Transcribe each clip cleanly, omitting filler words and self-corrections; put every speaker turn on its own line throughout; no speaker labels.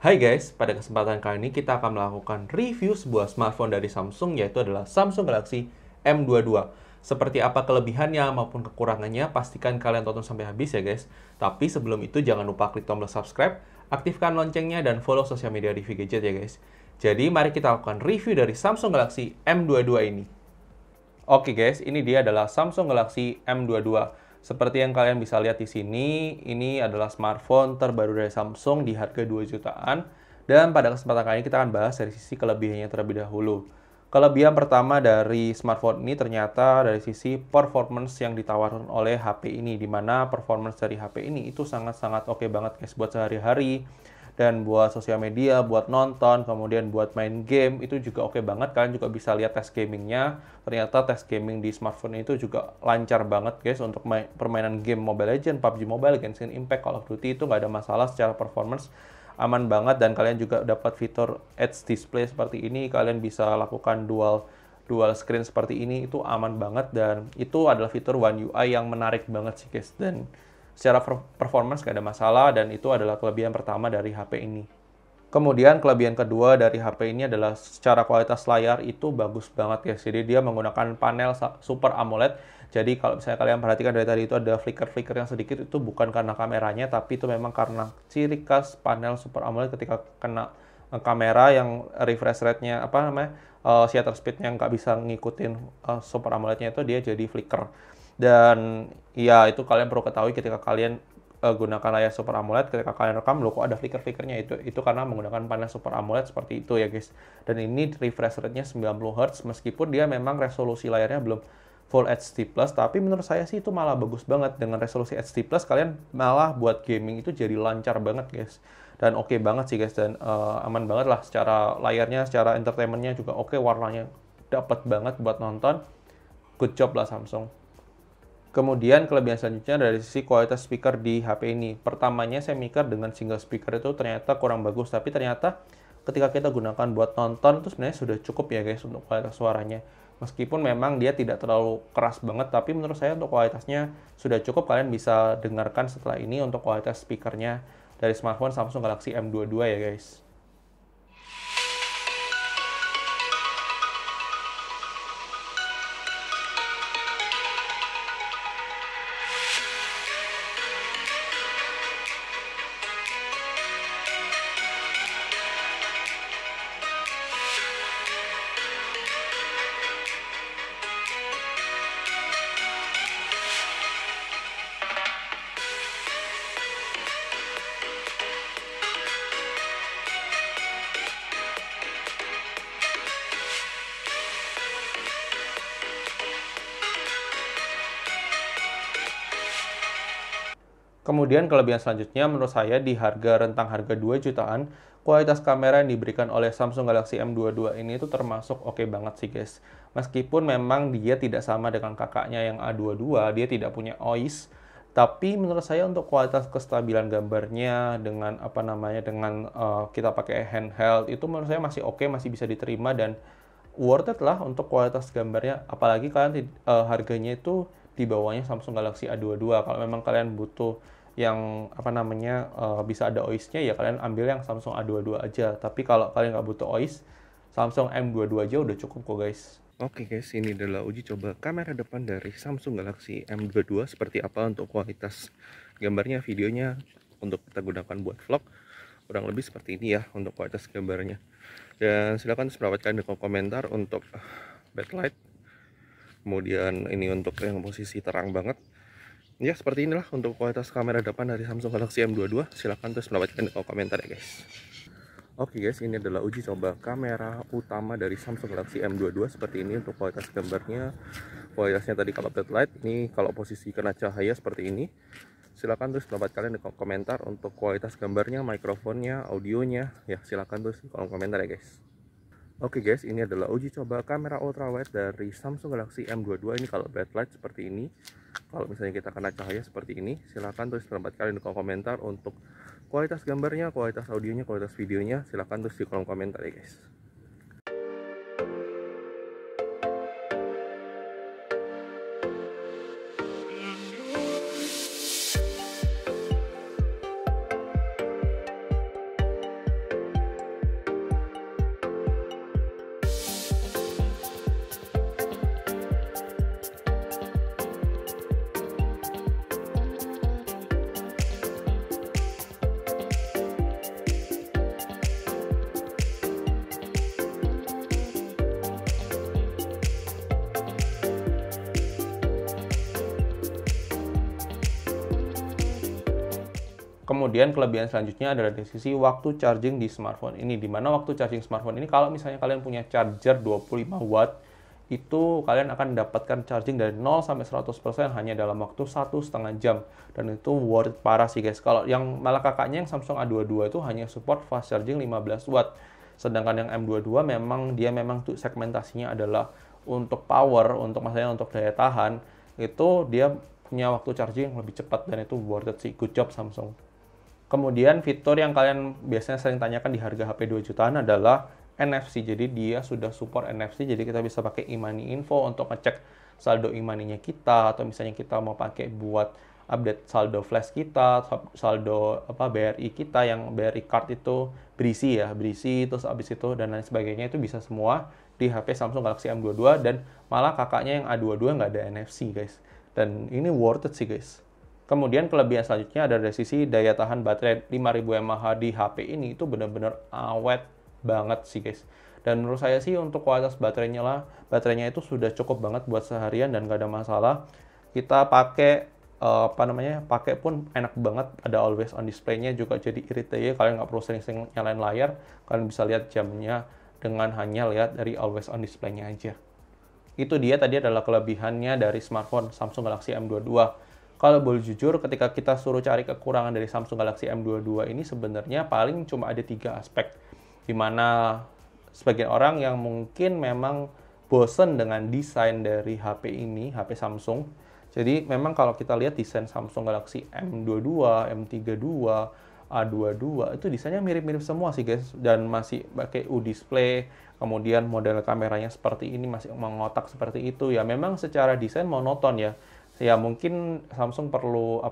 Hai guys, pada kesempatan kali ini kita akan melakukan review sebuah smartphone dari Samsung, yaitu adalah Samsung Galaxy M22. Seperti apa kelebihannya maupun kekurangannya, pastikan kalian tonton sampai habis ya guys. Tapi sebelum itu jangan lupa klik tombol subscribe, aktifkan loncengnya, dan follow sosial media review gadget ya guys. Jadi mari kita lakukan review dari Samsung Galaxy M22 ini. Oke guys, ini dia adalah Samsung Galaxy M22. Seperti yang kalian bisa lihat di sini, ini adalah smartphone terbaru dari Samsung di harga 2 jutaan. Dan pada kesempatan kali ini kita akan bahas dari sisi kelebihannya terlebih dahulu. Kelebihan pertama dari smartphone ini ternyata dari sisi performance yang ditawarkan oleh HP ini, di mana performance dari HP ini itu sangat-sangat oke banget guys buat sehari-hari, dan buat sosial media, buat nonton, kemudian buat main game, itu juga oke banget. Kalian juga bisa lihat tes gamingnya. Ternyata tes gaming di smartphone itu juga lancar banget guys untuk permainan game Mobile Legends, PUBG Mobile, Genshin Impact, Call of Duty, itu nggak ada masalah secara performance, aman banget. Dan kalian juga dapat fitur Edge Display seperti ini, kalian bisa lakukan dual screen seperti ini, itu aman banget. Dan itu adalah fitur One UI yang menarik banget sih guys, dan secara performance gak ada masalah, dan itu adalah kelebihan pertama dari HP ini. Kemudian kelebihan kedua dari HP ini adalah secara kualitas layar itu bagus banget guys. Jadi dia menggunakan panel Super AMOLED. Jadi kalau misalnya kalian perhatikan dari tadi itu ada flicker-flicker yang sedikit, itu bukan karena kameranya, tapi itu memang karena ciri khas panel Super AMOLED ketika kena kamera yang refresh rate-nya shutter speed-nya nggak bisa ngikutin Super AMOLED-nya, itu dia jadi flicker. Dan ya itu kalian perlu ketahui ketika kalian gunakan layar Super AMOLED, ketika kalian rekam, loh kok ada flicker-flickernya, itu karena menggunakan panel Super AMOLED seperti itu ya guys. Dan ini refresh rate-nya 90 Hz, meskipun dia memang resolusi layarnya belum Full HD+, tapi menurut saya sih itu malah bagus banget. Dengan resolusi HD+, kalian malah buat gaming itu jadi lancar banget guys. Dan oke banget sih guys, dan aman banget lah secara layarnya, secara entertainment-nya juga oke, warnanya dapat banget buat nonton. Good job lah Samsung. Kemudian kelebihan selanjutnya dari sisi kualitas speaker di HP ini. Pertamanya saya mikir dengan single speaker itu ternyata kurang bagus, tapi ternyata ketika kita gunakan buat nonton itu sebenarnya sudah cukup ya guys untuk kualitas suaranya. Meskipun memang dia tidak terlalu keras banget, tapi menurut saya untuk kualitasnya sudah cukup. Kalian bisa dengarkan setelah ini untuk kualitas speakernya dari smartphone Samsung Galaxy M22 ya guys. Kemudian kelebihan selanjutnya menurut saya di rentang harga 2 jutaan, kualitas kamera yang diberikan oleh Samsung Galaxy M22 ini itu termasuk oke banget sih guys. Meskipun memang dia tidak sama dengan kakaknya yang A22, dia tidak punya OIS, tapi menurut saya untuk kualitas kestabilan gambarnya dengan kita pakai handheld, itu menurut saya masih oke, masih bisa diterima, dan worth it lah untuk kualitas gambarnya. Apalagi kalian harganya itu di bawahnya Samsung Galaxy A22. Kalau memang kalian butuh yang bisa ada OIS-nya, ya kalian ambil yang Samsung A22 aja. Tapi kalau kalian nggak butuh OIS, Samsung M22 aja udah cukup kok guys.
Oke guys, ini adalah uji coba kamera depan dari Samsung Galaxy M22 seperti apa untuk kualitas gambarnya, videonya, untuk kita gunakan buat vlog. Kurang lebih seperti ini ya untuk kualitas gambarnya. Dan silakan mendapatkan di kolom komentar untuk backlight. Kemudian ini untuk yang posisi terang banget. Ya seperti inilah untuk kualitas kamera depan dari Samsung Galaxy M22. Silahkan terus mendapatkan di kolom komentar ya guys. Oke guys, ini adalah uji coba kamera utama dari Samsung Galaxy M22 seperti ini untuk kualitas gambarnya. Kualitasnya tadi kalau backlight, ini kalau posisi kena cahaya seperti ini. Silahkan terus pendapat kalian di kolom komentar untuk kualitas gambarnya, mikrofonnya, audionya. Ya silahkan terus di kolom komentar ya guys. Oke guys, ini adalah uji coba kamera ultrawide dari Samsung Galaxy M22. Ini kalau backlight seperti ini. Kalau misalnya kita kena cahaya seperti ini, silahkan tulis pendapat kalian di kolom komentar untuk kualitas gambarnya, kualitas audionya, kualitas videonya. Silahkan tulis di kolom komentar ya guys.
Kemudian kelebihan selanjutnya adalah dari sisi waktu charging di smartphone ini. Di mana waktu charging smartphone ini kalau misalnya kalian punya charger 25 watt, itu kalian akan mendapatkan charging dari 0 sampai 100% hanya dalam waktu 1,5 jam. Dan itu worth it parah sih guys. Kalau yang malah kakaknya yang Samsung A22 itu hanya support fast charging 15 watt. Sedangkan yang M22 memang tuh segmentasinya adalah untuk power, untuk maksudnya untuk daya tahan, itu dia punya waktu charging yang lebih cepat dan itu worth it sih. Good job Samsung. Kemudian fitur yang kalian biasanya sering tanyakan di harga HP 2 jutaan adalah NFC. Jadi dia sudah support NFC, jadi kita bisa pakai e-money info untuk ngecek saldo e-money-nya kita, atau misalnya kita mau pakai buat update saldo flash kita, saldo BRI kita, yang BRI card itu berisi, terus habis itu dan lain sebagainya, itu bisa semua di HP Samsung Galaxy M22, dan malah kakaknya yang A22 nggak ada NFC guys. Dan ini worth it sih guys. Kemudian kelebihan selanjutnya ada dari sisi daya tahan baterai 5000 mAh di HP ini, itu benar-benar awet banget sih guys. Dan menurut saya sih untuk kualitas baterainya itu sudah cukup banget buat seharian dan nggak ada masalah. Kita pakai pakai pun enak banget, ada always on display-nya juga, jadi irit aja kalian nggak perlu sering-sering nyalain layar, kalian bisa lihat jamnya dengan hanya lihat dari always on display-nya aja. Itu dia tadi adalah kelebihannya dari smartphone Samsung Galaxy M22. Kalau boleh jujur, ketika kita suruh cari kekurangan dari Samsung Galaxy M22 ini sebenarnya paling cuma ada 3 aspek. Dimana sebagian orang yang mungkin memang bosen dengan desain dari HP ini, HP Samsung. Jadi memang kalau kita lihat desain Samsung Galaxy M22, M32, A22, itu desainnya mirip-mirip semua sih guys. Dan masih pakai U-display, kemudian model kameranya seperti ini, masih mengotak seperti itu. Ya memang secara desain monoton ya. Ya mungkin Samsung perlu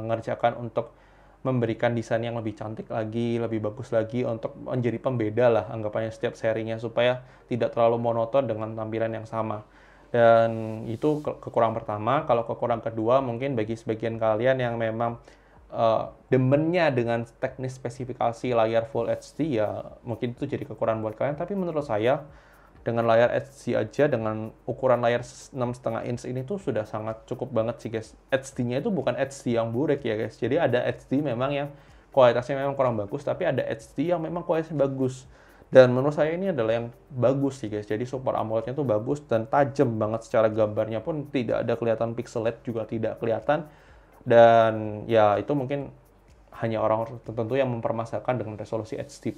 ngerjakan untuk memberikan desain yang lebih cantik lagi, lebih bagus lagi untuk menjadi pembeda lah anggapannya setiap serinya, supaya tidak terlalu monoton dengan tampilan yang sama. Dan itu kekurangan pertama. Kalau kekurangan kedua, mungkin bagi sebagian kalian yang memang demennya dengan teknis spesifikasi layar Full HD, ya mungkin itu jadi kekurangan buat kalian. Tapi menurut saya dengan layar HD aja, dengan ukuran layar 6,5 inch ini tuh sudah sangat cukup banget sih guys. HD-nya itu bukan HD yang burek ya guys. Jadi ada HD memang yang kualitasnya memang kurang bagus, tapi ada HD yang memang kualitasnya bagus. Dan menurut saya ini adalah yang bagus sih guys. Jadi Super AMOLED-nya tuh bagus dan tajam banget, secara gambarnya pun tidak ada kelihatan pixelate, juga tidak kelihatan. Dan ya itu mungkin hanya orang tertentu yang mempermasalahkan dengan resolusi HD+.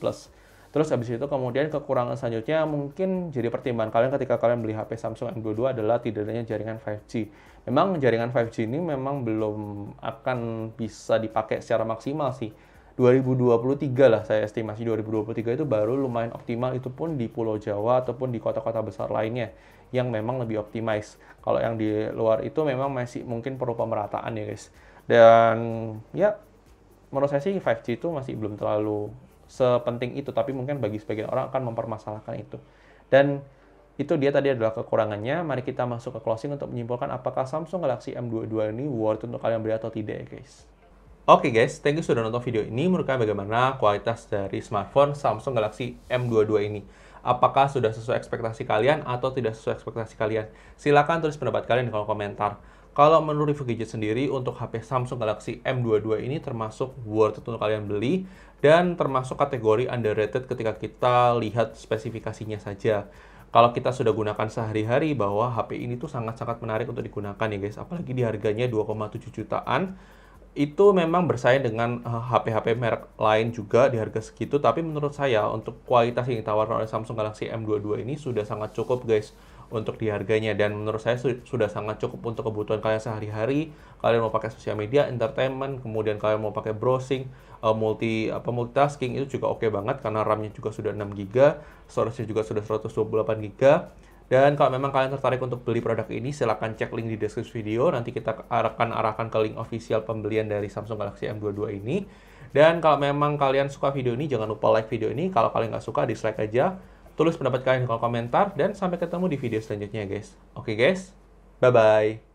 Terus habis itu kemudian kekurangan selanjutnya mungkin jadi pertimbangan kalian ketika kalian beli HP Samsung M22 adalah tidak adanya jaringan 5G. Memang jaringan 5G ini memang belum akan bisa dipakai secara maksimal sih. 2023 lah saya estimasi, 2023 itu baru lumayan optimal, itu pun di Pulau Jawa ataupun di kota-kota besar lainnya yang memang lebih optimize. Kalau yang di luar itu memang masih mungkin perlu pemerataan ya guys. Dan ya menurut saya sih 5G itu masih belum terlalu sepenting itu, tapi mungkin bagi sebagian orang akan mempermasalahkan itu. Dan itu dia tadi adalah kekurangannya. Mari kita masuk ke closing untuk menyimpulkan apakah Samsung Galaxy M22 ini worth untuk kalian beli atau tidak ya guys. Oke guys, thank you sudah nonton video ini. Menurut kalian bagaimana kualitas dari smartphone Samsung Galaxy M22 ini? Apakah sudah sesuai ekspektasi kalian atau tidak sesuai ekspektasi kalian? Silahkan tulis pendapat kalian di kolom komentar. Kalau menurut review gadget sendiri, untuk HP Samsung Galaxy M22 ini termasuk worth it untuk kalian beli, dan termasuk kategori underrated ketika kita lihat spesifikasinya saja. Kalau kita sudah gunakan sehari-hari, bahwa HP ini tuh sangat-sangat menarik untuk digunakan ya guys. Apalagi di harganya 2,7 jutaan. Itu memang bersaing dengan HP-HP merek lain juga di harga segitu. Tapi menurut saya untuk kualitas yang ditawarkan oleh Samsung Galaxy M22 ini sudah sangat cukup guys untuk di harganya, dan menurut saya sudah sangat cukup untuk kebutuhan kalian sehari-hari. Kalian mau pakai sosial media, entertainment, kemudian kalian mau pakai browsing, multitasking, itu juga oke banget karena RAM-nya juga sudah 6 GB, storage-nya juga sudah 128 GB. Dan kalau memang kalian tertarik untuk beli produk ini, silahkan cek link di deskripsi video. Nanti kita akan arahkan ke link official pembelian dari Samsung Galaxy M22 ini. Dan kalau memang kalian suka video ini, jangan lupa like video ini. Kalau kalian nggak suka, dislike aja. Tulis pendapat kalian di kolom komentar, dan sampai ketemu di video selanjutnya guys. Oke guys, bye-bye.